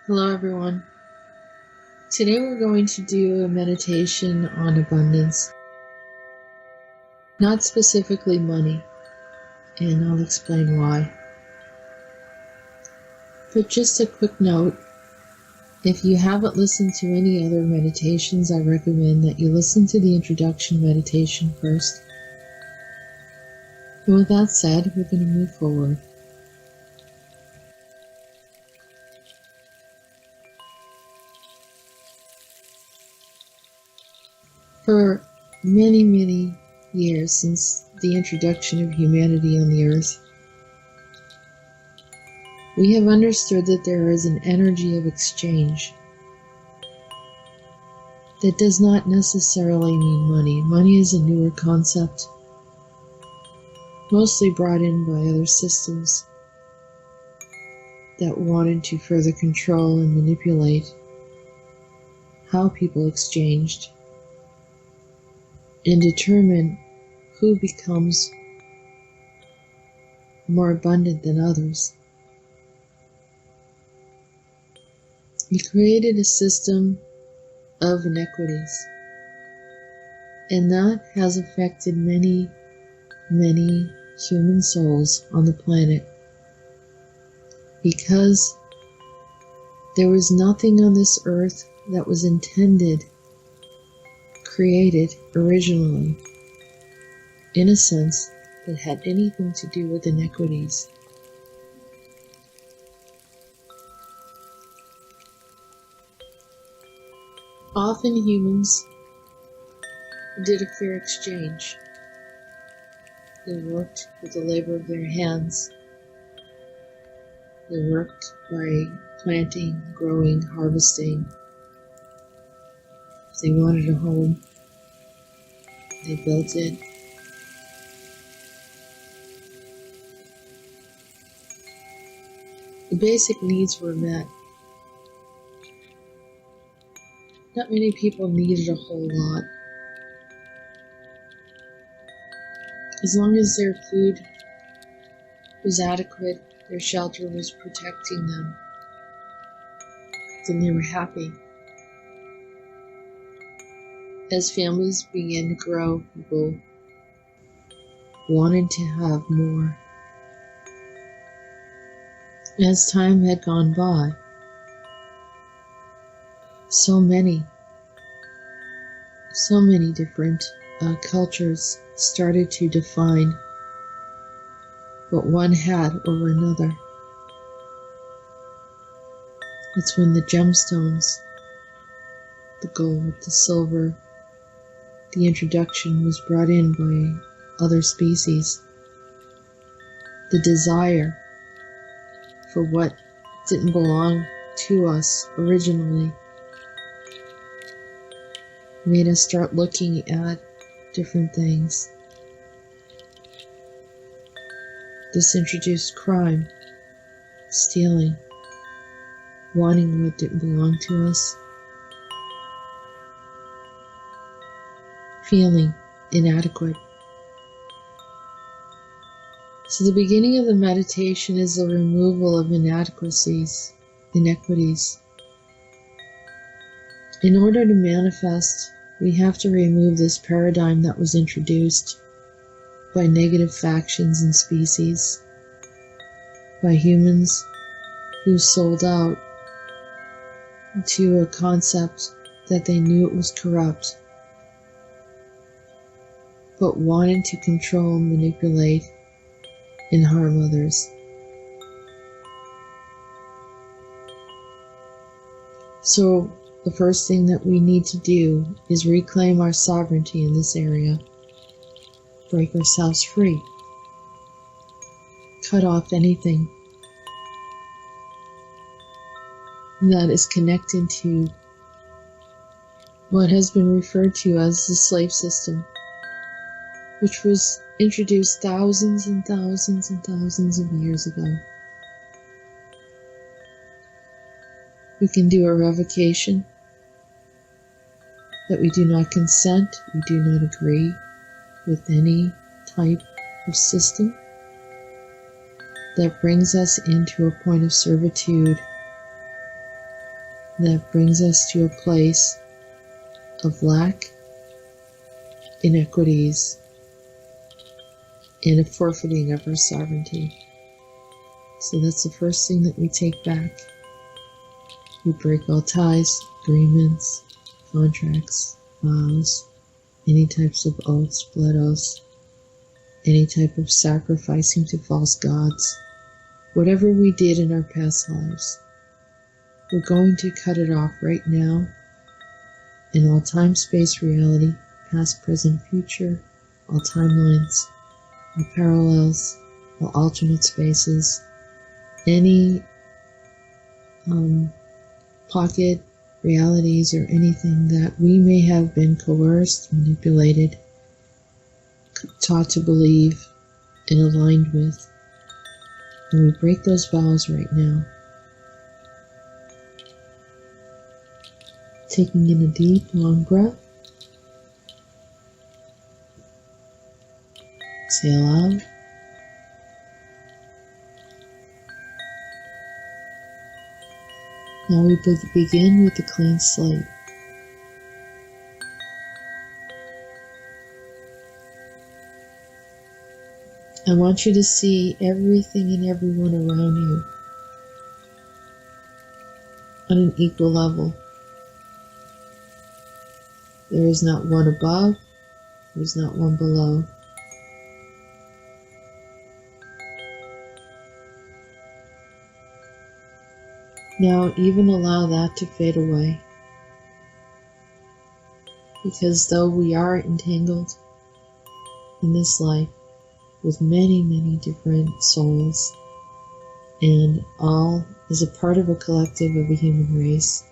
Hello everyone. Today we're going to do a meditation on abundance. Not specifically money, and I'll explain why. But just a quick note, if you haven't listened to any other meditations, I recommend that you listen to the introduction meditation first. And with that said, we're going to move forward. For many, many years since the introduction of humanity on the earth, we have understood that there is an energy of exchange. That does not necessarily mean money. Money is a newer concept, mostly brought in by other systems that wanted to further control and manipulate how people exchanged and determine who becomes more abundant than others. We created a system of inequities, and that has affected many, many human souls on the planet, because there was nothing on this earth that was created originally, in a sense, that had anything to do with inequities. Often humans did a fair exchange. They worked with the labor of their hands. They worked by planting, growing, harvesting. If they wanted a home, they built it. The basic needs were met. Not many people needed a whole lot. As long as their food was adequate, their shelter was protecting them, then they were happy. As families began to grow, people wanted to have more. As time had gone by, so many different cultures started to define what one had over another. It's when the gemstones, the gold, the silver, the introduction was brought in by other species. The desire for what didn't belong to us originally made us start looking at different things. This introduced crime, stealing, wanting what didn't belong to us, feeling inadequate. So the beginning of the meditation is the removal of inadequacies, inequities. In order to manifest, we have to remove this paradigm that was introduced by negative factions and species, by humans who sold out to a concept that they knew it was corrupt, but wanted to control, manipulate, and harm others. So the first thing that we need to do is reclaim our sovereignty in this area, break ourselves free, cut off anything that is connected to what has been referred to as the slave system, which was introduced thousands and thousands and thousands of years ago. We can do a revocation that we do not consent, we do not agree with any type of system that brings us into a point of servitude that brings us to a place of lack, inequities, and a forfeiting of our sovereignty. So that's the first thing that we take back. We break all ties, agreements, contracts, vows, any types of oaths, blood oaths, any type of sacrificing to false gods. Whatever we did in our past lives, we're going to cut it off right now in all time, space, reality, past, present, future, all timelines, all parallels, all alternate spaces, any pocket realities or anything that we may have been coerced, manipulated, taught to believe, and aligned with. And we break those vows right now. Taking in a deep, long breath. Exhale out. Now we begin with a clean slate. I want you to see everything and everyone around you on an equal level. There is not one above, there is not one below. Now even allow that to fade away, because though we are entangled in this life with many, many different souls, and all as a part of a collective of a human race,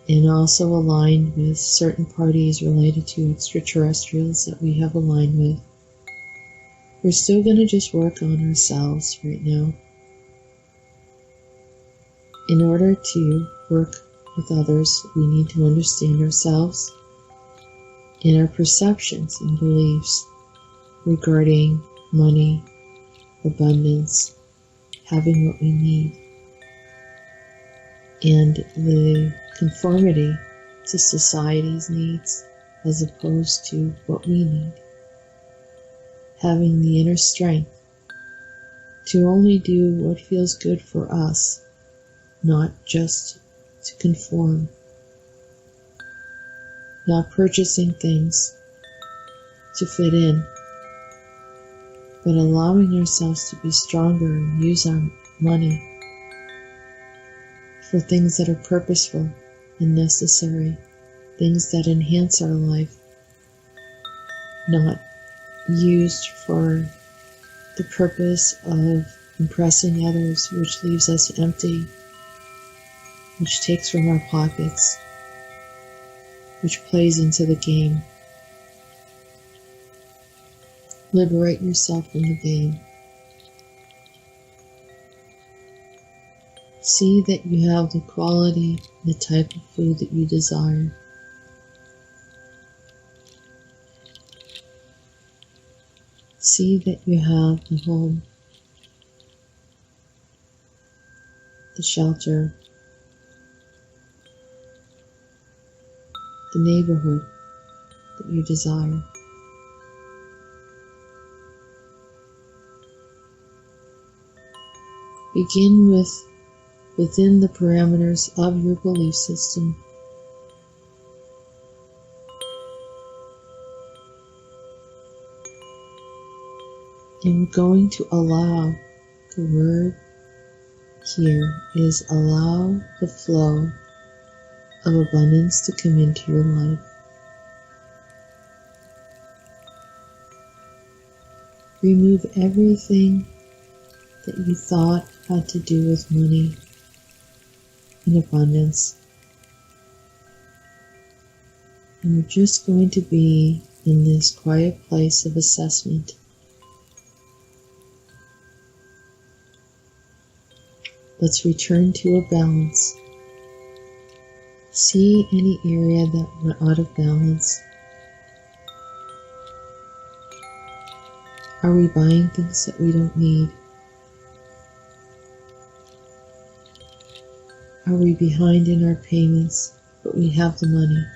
and also aligned with certain parties related to extraterrestrials that we have aligned with, we're still going to just work on ourselves right now. In order to work with others, we need to understand ourselves and our perceptions and beliefs regarding money, abundance, having what we need, and the conformity to society's needs as opposed to what we need. Having the inner strength to only do what feels good for us, not just to conform. Not purchasing things to fit in, but allowing ourselves to be stronger and use our money for things that are purposeful and necessary, things that enhance our life, not used for the purpose of impressing others, which leaves us empty, which takes from our pockets, which plays into the game. Liberate yourself from the game. See that you have the quality, the type of food that you desire. See that you have the home, the shelter, the neighborhood that you desire. Begin within the parameters of your belief system. And we're going to allow, the word here is allow the flow of abundance to come into your life. Remove everything that you thought had to do with money and abundance. And we're just going to be in this quiet place of assessment. Let's return to a balance. See any area that we're out of balance. Are we buying things that we don't need? Are we behind in our payments, but we have the money?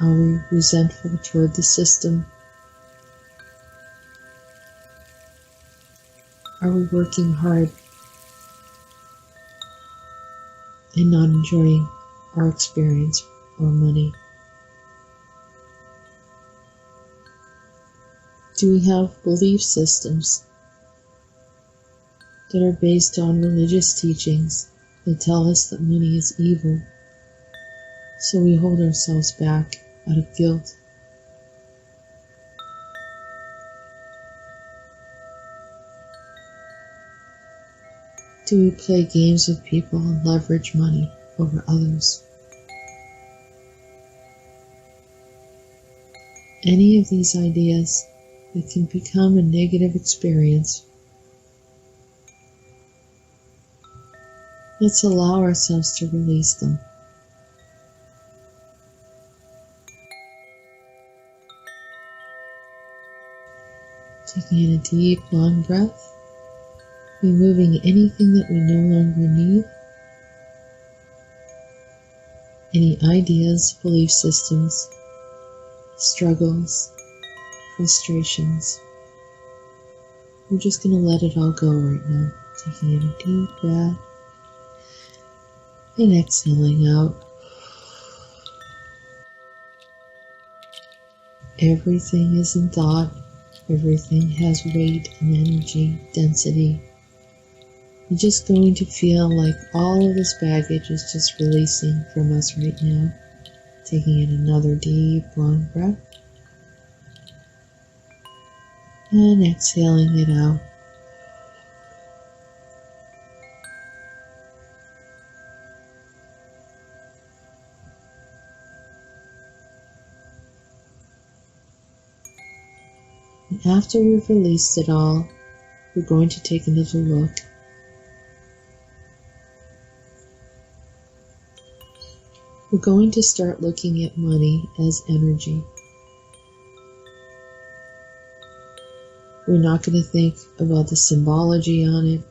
Are we resentful toward the system? Are we working hard and not enjoying our experience or money? Do we have belief systems that are based on religious teachings that tell us that money is evil, so we hold ourselves back out of guilt? Do we play games with people and leverage money over others? Any of these ideas that can become a negative experience, let's allow ourselves to release them. Taking in a deep, long breath, removing anything that we no longer need, any ideas, belief systems, struggles, frustrations. We're just going to let it all go right now. Taking in a deep breath and exhaling out. Everything is in thought. Everything has weight and energy, density. You're just going to feel like all of this baggage is just releasing from us right now. Taking in another deep, long breath. And exhaling it out. And after we've released it all, we're going to take another look. We're going to start looking at money as energy. We're not going to think about the symbology on it.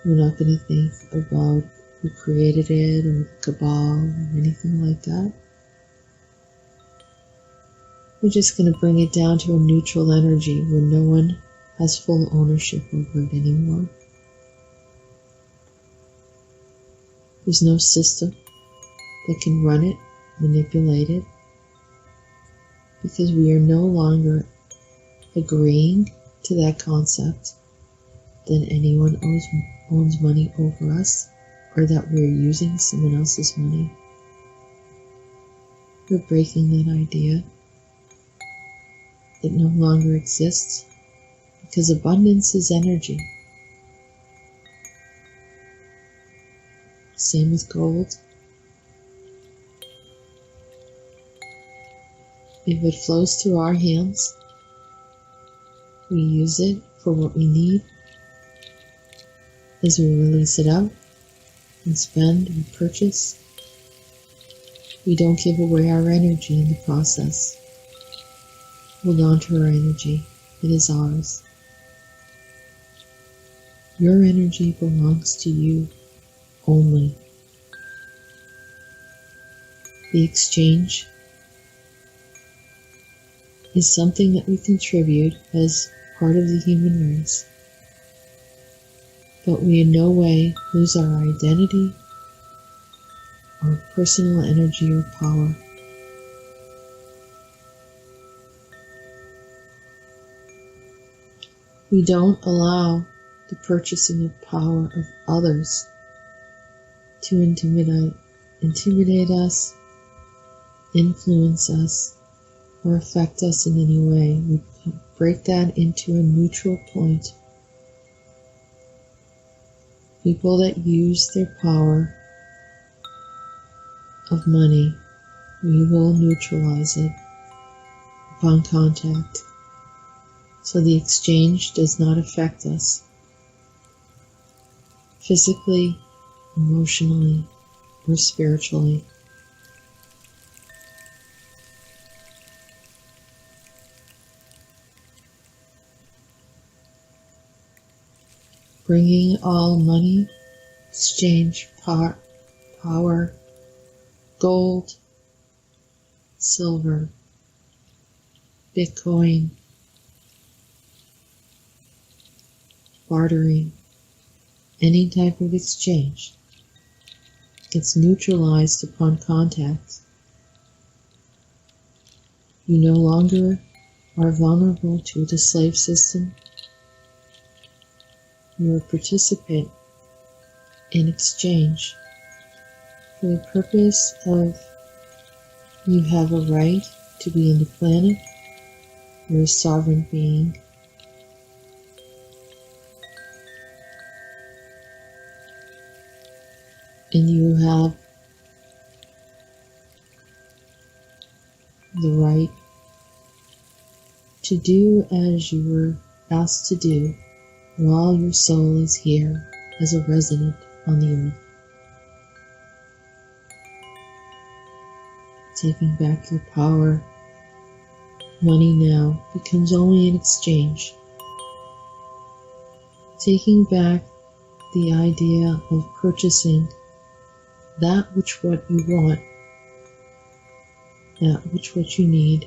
We're not going to think about who created it or cabal or anything like that. We're just going to bring it down to a neutral energy where no one has full ownership over it anymore. There's no system that can run it, manipulate it, because we are no longer agreeing to that concept that anyone owns money over us or that we're using someone else's money. We're breaking that idea. It no longer exists because abundance is energy. Same with gold. If it flows through our hands, we use it for what we need. As we release it out and spend and purchase, we don't give away our energy in the process. Hold on to our energy. It is ours. Your energy belongs to you only. The exchange is something that we contribute as part of the human race, but we in no way lose our identity or personal energy or power. We don't allow the purchasing of power of others to intimidate us, influence us, or affect us in any way. We break that into a neutral point. People that use their power of money, we will neutralize it upon contact, so the exchange does not affect us physically, emotionally, or spiritually. bringing all money, exchange, power, gold, silver, Bitcoin, bartering, any type of exchange gets neutralized upon contact. You no longer are vulnerable to the slave system. You are a participant in exchange for the purpose of you have a right to be in the planet. You're a sovereign being. And you have the right to do as you were asked to do while your soul is here as a resident on the earth. Taking back your power, money now becomes only an exchange. Taking back the idea of purchasing that which what you want, that which what you need,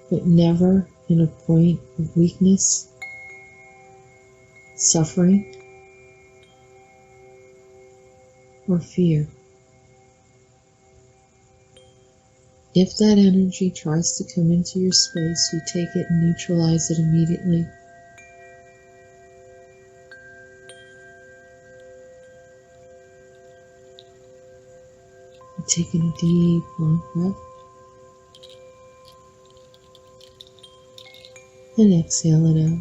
but never in a point of weakness, suffering, or fear. If that energy tries to come into your space, you take it and neutralize it immediately. Taking a deep, long breath. And exhale it out.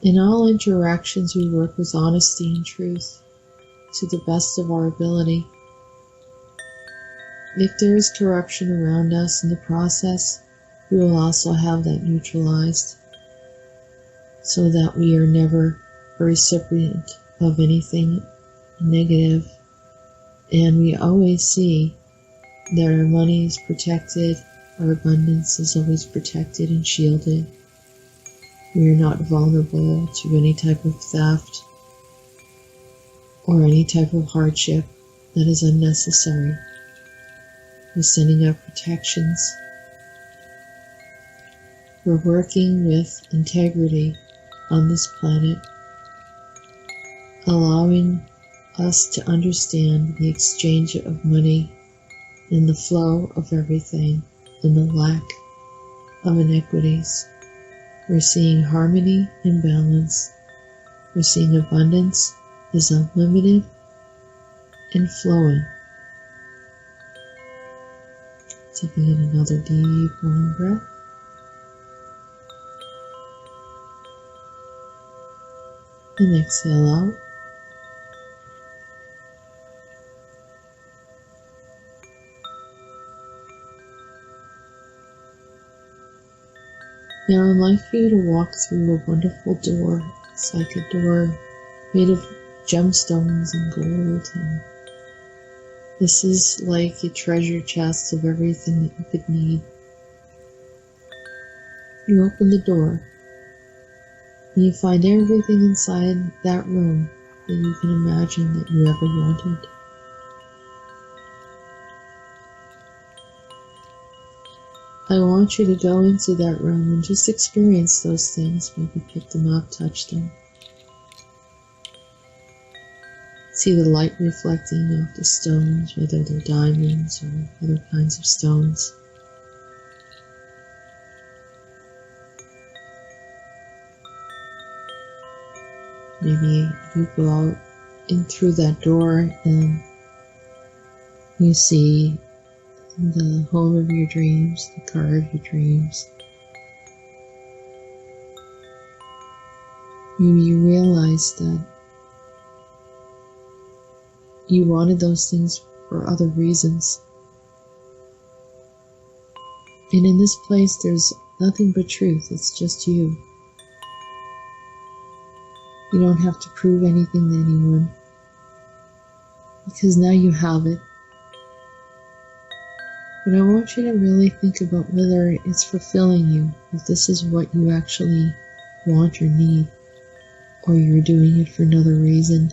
In all interactions, we work with honesty and truth to the best of our ability. If there is corruption around us in the process, we will also have that neutralized, so that we are never a recipient of anything negative, and we always see that our money is protected, our abundance is always protected and shielded. We are not vulnerable to any type of theft or any type of hardship that is unnecessary. We're sending out protections. We're working with integrity on this planet, allowing us to understand the exchange of money and the flow of everything and the lack of inequities. We're seeing harmony and balance. We're seeing abundance is unlimited and flowing. Taking in another deep, long breath. And exhale out. Now I'd like for you to walk through a wonderful door. It's like a door made of gemstones and gold, and this is like a treasure chest of everything that you could need. You open the door and you find everything inside that room that you can imagine that you ever wanted. I want you to go into that room and just experience those things. Maybe pick them up, touch them. See the light reflecting off the stones, whether they're diamonds or other kinds of stones. Maybe you go out in through that door and you see the home of your dreams, the car of your dreams. Maybe you realize that you wanted those things for other reasons. And in this place, there's nothing but truth. It's just you. You don't have to prove anything to anyone, because now you have it. But I want you to really think about whether it's fulfilling you, if this is what you actually want or need, or you're doing it for another reason.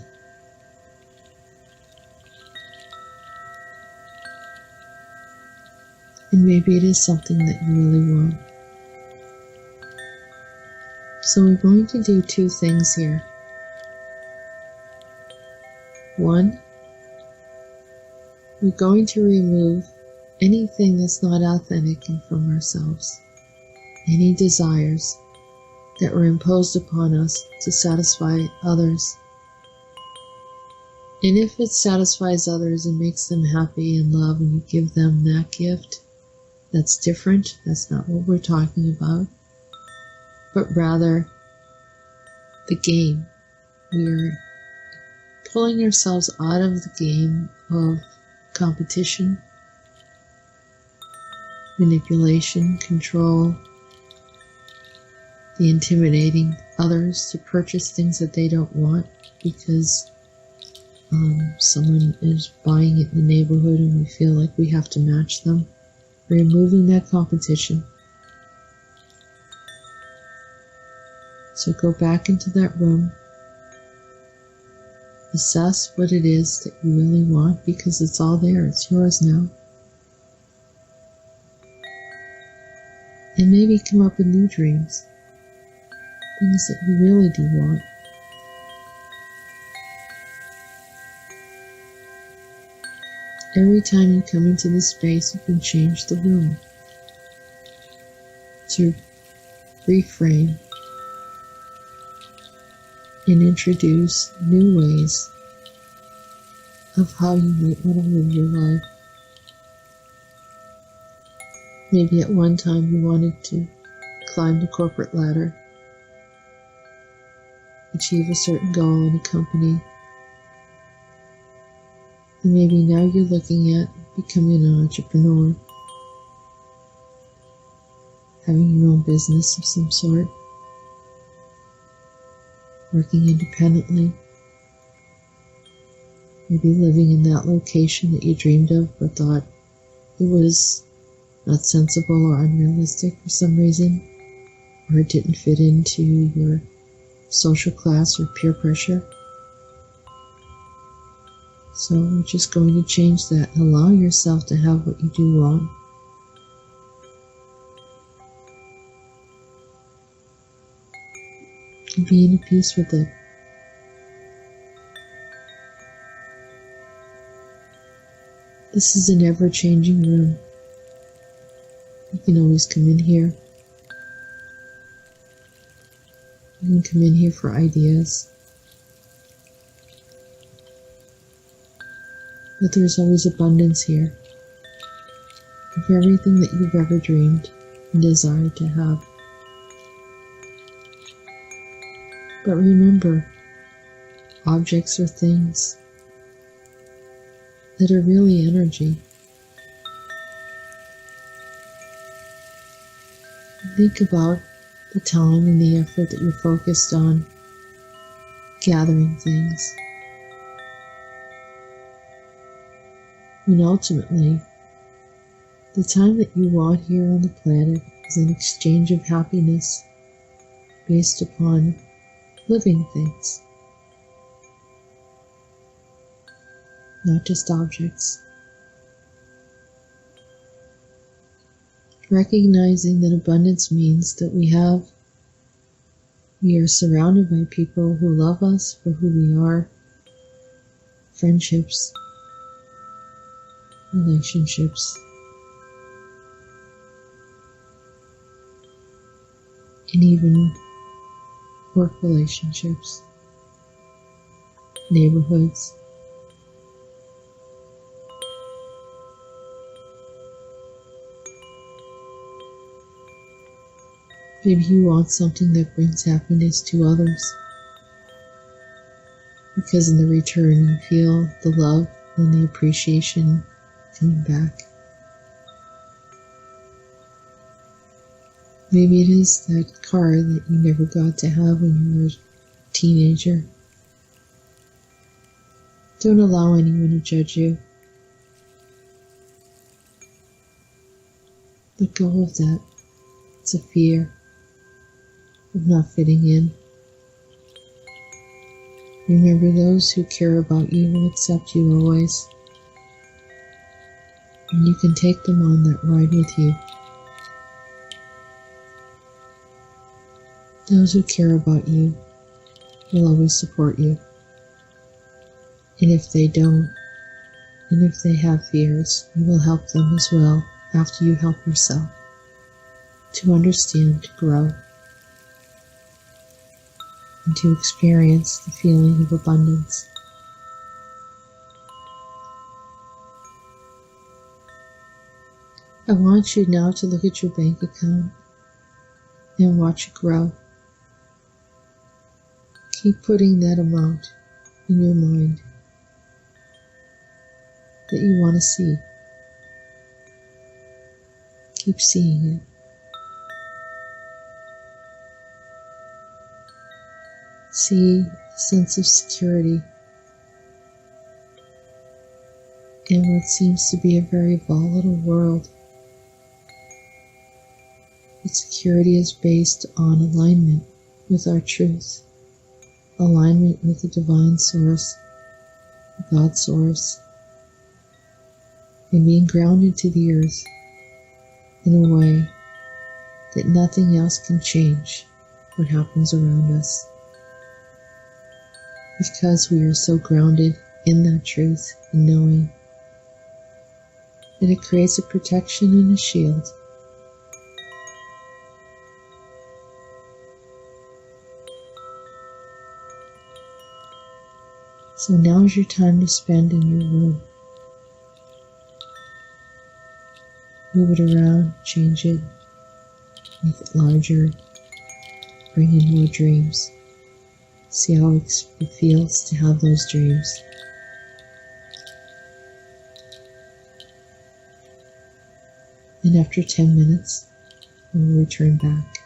And maybe it is something that you really want. So we're going to do two things here. One, we're going to remove anything that's not authentic and from ourselves, any desires that were imposed upon us to satisfy others. And if it satisfies others and makes them happy and love, and you give them that gift, that's different. That's not what we're talking about. But rather, the game. We're pulling ourselves out of the game of competition, manipulation, control, the intimidating others to purchase things that they don't want because someone is buying it in the neighborhood and we feel like we have to match them. Removing that competition. So go back into that room. Assess what it is that you really want, because it's all there. It's yours now. And maybe come up with new dreams. Things that you really do want. Every time you come into this space, you can change the room to reframe and introduce new ways of how you might want to live your life. Maybe at one time you wanted to climb the corporate ladder, achieve a certain goal in a company. And maybe now you're looking at becoming an entrepreneur, having your own business of some sort, working independently, maybe living in that location that you dreamed of but thought it was not sensible or unrealistic for some reason, or it didn't fit into your social class or peer pressure. So we're just going to change that and allow yourself to have what you do want. And being at peace with it. This is an ever-changing room. You can always come in here. You can come in here for ideas. But there's always abundance here of everything that you've ever dreamed and desired to have. But remember, objects are things that are really energy. Think about the time and the effort that you're focused on gathering things. And ultimately, the time that you want here on the planet is an exchange of happiness based upon living things, not just objects. Recognizing that abundance means that we are surrounded by people who love us for who we are, friendships, relationships, and even work relationships, neighborhoods. Maybe you want something that brings happiness to others, because in the return you feel the love and the appreciation coming back. Maybe it is that car that you never got to have when you were a teenager. Don't allow anyone to judge you. Let go of that. It's a fear of not fitting in. Remember, those who care about you will accept you always, and you can take them on that ride with you. Those who care about you will always support you. And if they don't, and if they have fears, you will help them as well after you help yourself to understand, to grow, and to experience the feeling of abundance. I want you now to look at your bank account and watch it grow. Keep putting that amount in your mind that you want to see. Keep seeing it. See a sense of security in what seems to be a very volatile world. But security is based on alignment with our truth, alignment with the divine source, God's source, and being grounded to the earth in a way that nothing else can change what happens around us. Because we are so grounded in that truth and knowing that it creates a protection and a shield. So now is your time to spend in your room. Move it around, change it, make it larger, bring in more dreams. See how it feels to have those dreams. And after 10 minutes, we'll return back.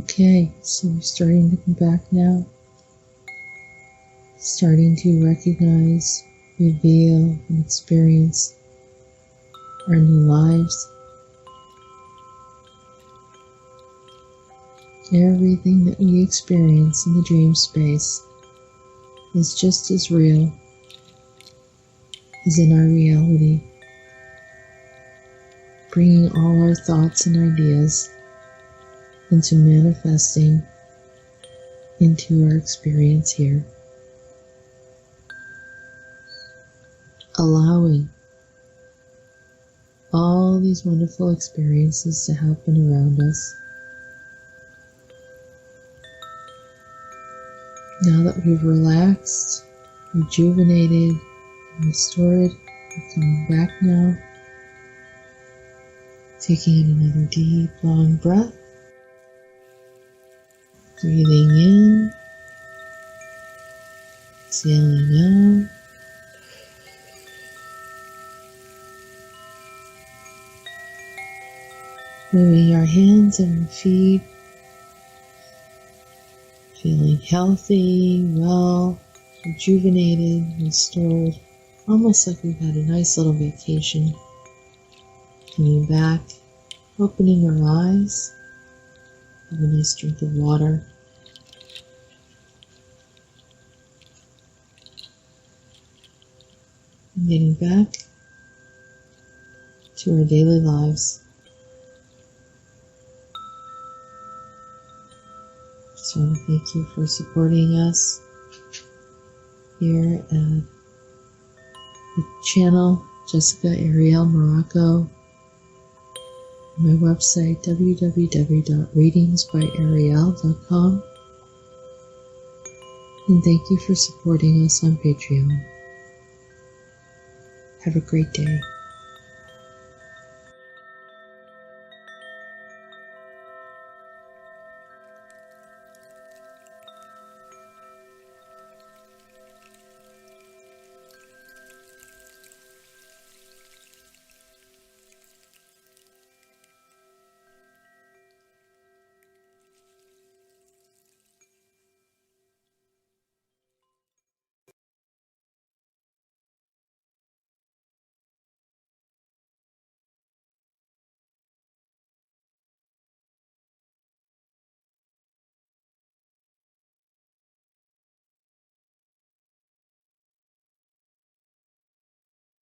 Okay, so we're starting to come back now. Starting to recognize, reveal, and experience our new lives. Everything that we experience in the dream space is just as real as in our reality, bringing all our thoughts and ideas into manifesting into our experience here. Allowing all these wonderful experiences to happen around us. Now that we've relaxed, rejuvenated, and restored, we're coming back now. Taking in another deep, long breath. Breathing in. Exhaling out. Moving our hands and feet. Feeling healthy, well, rejuvenated, restored. Almost like we've had a nice little vacation. Coming back, opening our eyes. Have a nice drink of water. And getting back to our daily lives. Just want to thank you for supporting us here at the channel, Jessica Ariel Morocco. My website, www.readingsbyariel.com. And thank you for supporting us on Patreon. Have a great day.